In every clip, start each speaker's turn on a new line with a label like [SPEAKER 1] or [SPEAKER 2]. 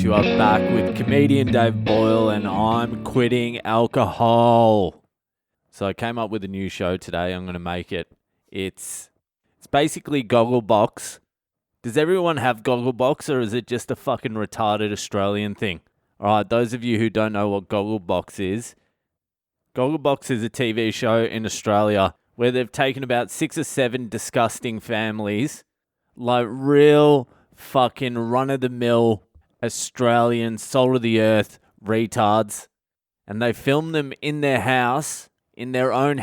[SPEAKER 1] You are back with comedian David Boyle, and I'm quitting alcohol. So I came up with a new show today. I'm going to make it. It's basically Gogglebox. Does everyone have Gogglebox, or is it just a fucking retarded Australian thing? Alright, those of you who don't know what Gogglebox is a TV show in Australia where they've taken about 6 or 7 disgusting families, like real fucking run-of-the-mill Australian, soul of the earth retards, and they film them in their house, in their own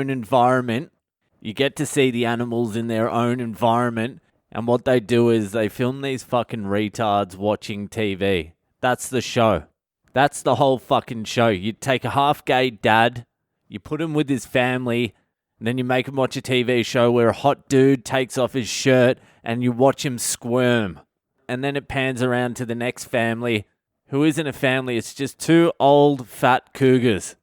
[SPEAKER 1] environment. You get to see the animals in their own environment, and what they do is they film these fucking retards watching TV. That's the show. That's the whole fucking show. You take a half-gay dad, you put him with his family, and then you make him watch a TV show where a hot dude takes off his shirt and you watch him squirm. And then it pans around to the next family, who isn't a family, it's just 2 old fat cougars.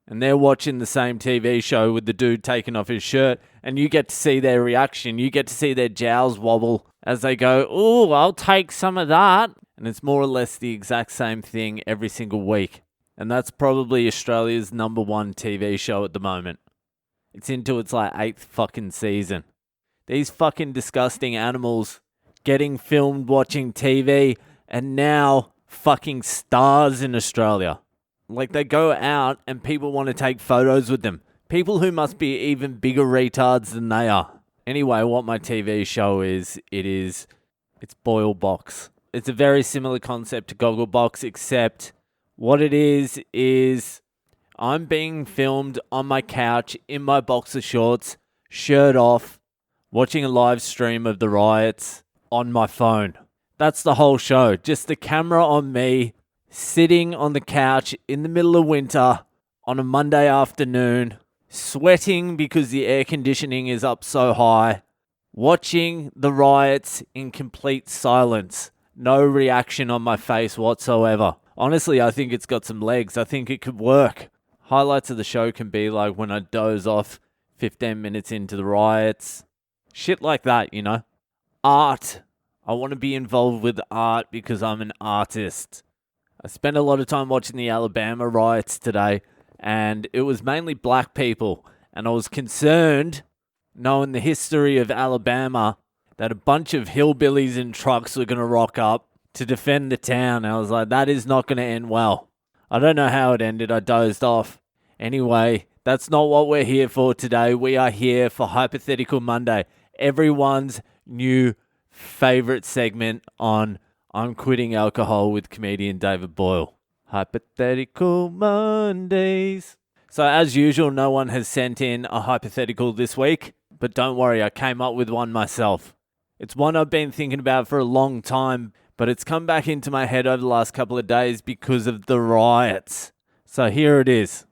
[SPEAKER 1] And they're watching the same TV show with the dude taking off his shirt, and you get to see their reaction. You get to see their jowls wobble as they go, "Ooh, I'll take some of that." And it's more or less the exact same thing every single week. And that's probably Australia's #1 TV show at the moment. It's into its 8th fucking season. These fucking disgusting animals getting filmed watching TV, and now fucking stars in Australia. Like, they go out and people want to take photos with them. People who must be even bigger retards than they are. Anyway, what my TV show is, it's Boilbox. It's a very similar concept to Gogglebox, except what it is I'm being filmed on my couch in my boxer shorts, shirt off, watching a live stream of the riots on my phone. That's the whole show. Just the camera on me, sitting on the couch in the middle of winter on a Monday afternoon, sweating because the air conditioning is up so high, watching the riots in complete silence. No reaction on my face whatsoever. Honestly, I think it's got some legs. I think it could work. Highlights of the show can be like when I doze off 15 minutes into the riots. Shit like that, you know. Art. I want to be involved with art because I'm an artist. I spent a lot of time watching the Alabama riots today, and it was mainly black people. And I was concerned, knowing the history of Alabama, that a bunch of hillbillies in trucks were going to rock up to defend the town. I was like, that is not going to end well. I don't know how it ended. I dozed off. Anyway, that's not what we're here for today. We are here for Hypothetical Monday, everyone's new favorite segment on I'm Quitting Alcohol with comedian David Boyle. Hypothetical Mondays. So as usual, no one has sent in a hypothetical this week, but don't worry, I came up with one myself. It's one I've been thinking about for a long time, but it's come back into my head over the last couple of days because of the riots. So here it is.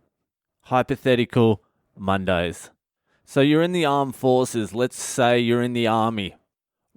[SPEAKER 1] Hypothetical Mondays. So you're in the armed forces. Let's say you're in the army.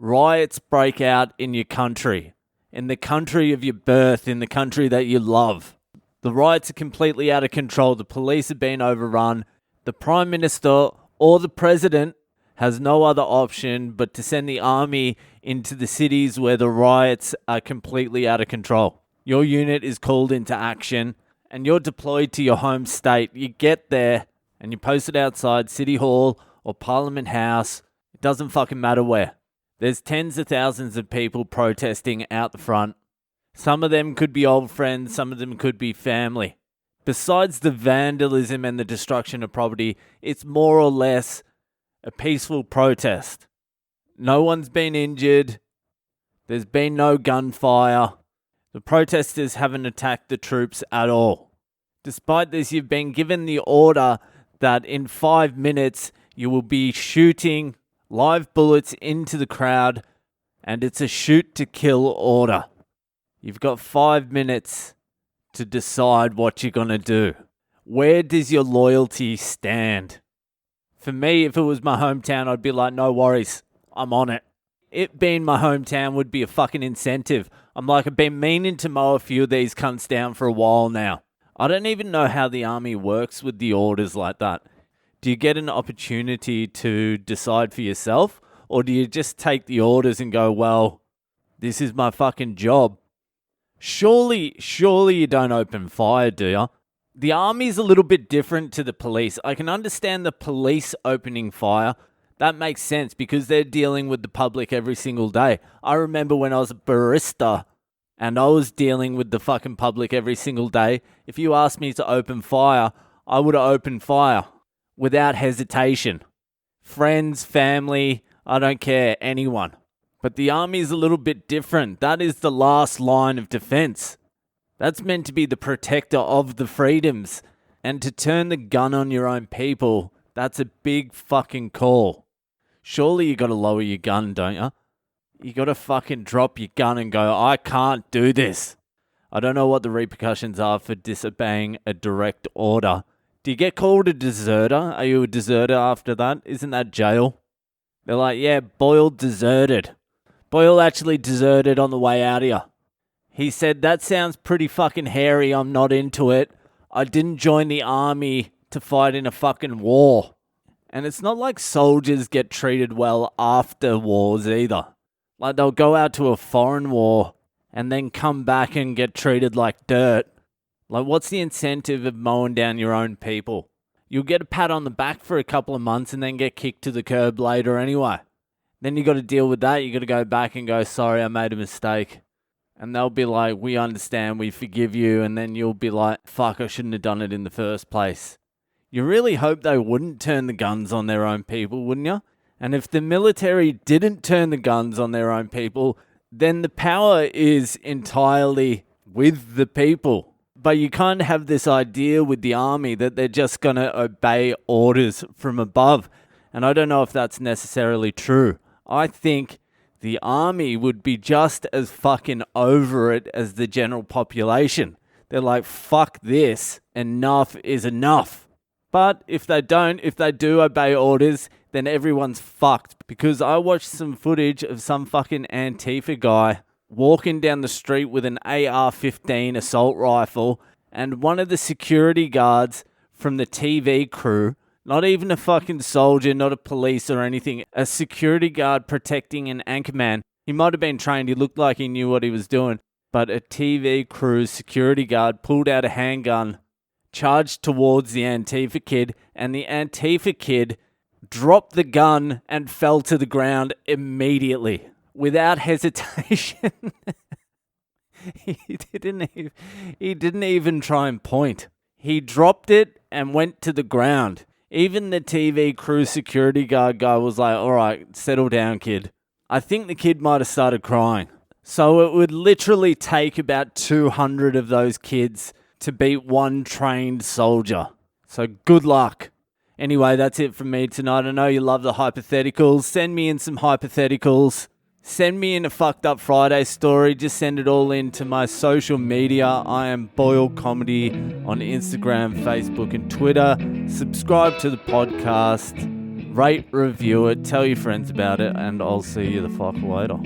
[SPEAKER 1] Riots break out in your country, in the country of your birth, in the country that you love. The riots are completely out of control. The police have been overrun. The Prime Minister or the President has no other option but to send the army into the cities where the riots are completely out of control. Your unit is called into action and you're deployed to your home state. You get there and you post it outside City Hall or Parliament House. It doesn't fucking matter where. There's tens of thousands of people protesting out the front. Some of them could be old friends, some of them could be family. Besides the vandalism and the destruction of property, it's more or less a peaceful protest. No one's been injured. There's been no gunfire. The protesters haven't attacked the troops at all. Despite this, you've been given the order that in 5 minutes you will be shooting live bullets into the crowd, and it's a shoot to kill order. You've got 5 minutes to decide what you're going to do. Where does your loyalty stand? For me, if it was my hometown, I'd be like, no worries, I'm on it. It being my hometown would be a fucking incentive. I'm like, I've been meaning to mow a few of these cunts down for a while now. I don't even know how the army works with the orders like that. Do you get an opportunity to decide for yourself? Or do you just take the orders and go, well, this is my fucking job. Surely you don't open fire, do you? The army's a little bit different to the police. I can understand the police opening fire. That makes sense because they're dealing with the public every single day. I remember when I was a barista and I was dealing with the fucking public every single day. If you asked me to open fire, I would have opened fire without hesitation. Friends, family, I don't care, anyone. But the army is a little bit different. That is the last line of defense. That's meant to be the protector of the freedoms. And to turn the gun on your own people, that's a big fucking call. Surely you gotta lower your gun, don't you? You gotta fucking drop your gun and go, I can't do this. I don't know what the repercussions are for disobeying a direct order. Do you get called a deserter? Are you a deserter after that? Isn't that jail? They're like, yeah, Boyle deserted. Boyle actually deserted on the way out here. He said, that sounds pretty fucking hairy, I'm not into it. I didn't join the army to fight in a fucking war. And it's not like soldiers get treated well after wars either. Like they'll go out to a foreign war and then come back and get treated like dirt. Like what's the incentive of mowing down your own people? You'll get a pat on the back for a couple of months and then get kicked to the curb later anyway. Then you got to deal with that. You got to go back and go, sorry, I made a mistake. And they'll be like, we understand, we forgive you. And then you'll be like, fuck, I shouldn't have done it in the first place. You really hope they wouldn't turn the guns on their own people, wouldn't you? And if the military didn't turn the guns on their own people, then the power is entirely with the people. But you can't have this idea with the army that they're just going to obey orders from above. And I don't know if that's necessarily true. I think the army would be just as fucking over it as the general population. They're like, fuck this, enough is enough. But if they do obey orders, then everyone's fucked. Because I watched some footage of some fucking Antifa guy walking down the street with an AR-15 assault rifle, and one of the security guards from the TV crew, not even a fucking soldier, not a police or anything, a security guard protecting an anchorman. He might have been trained, he looked like he knew what he was doing, but a TV crew security guard pulled out a handgun, charged towards the Antifa kid, and the Antifa kid dropped the gun and fell to the ground immediately, without hesitation. He didn't even try and point. He dropped it and went to the ground. Even the TV crew security guard guy was like, all right, settle down, kid. I think the kid might have started crying. So it would literally take about 200 of those kids to beat one trained soldier. So good luck. Anyway, that's it from me tonight. I know you love the hypotheticals. Send me in some hypotheticals. Send me in a fucked up Friday story. Just send it all in to my social media. I am Boyle Comedy on Instagram, Facebook and Twitter. Subscribe to the podcast. Rate, review it. Tell your friends about it. And I'll see you the fuck later.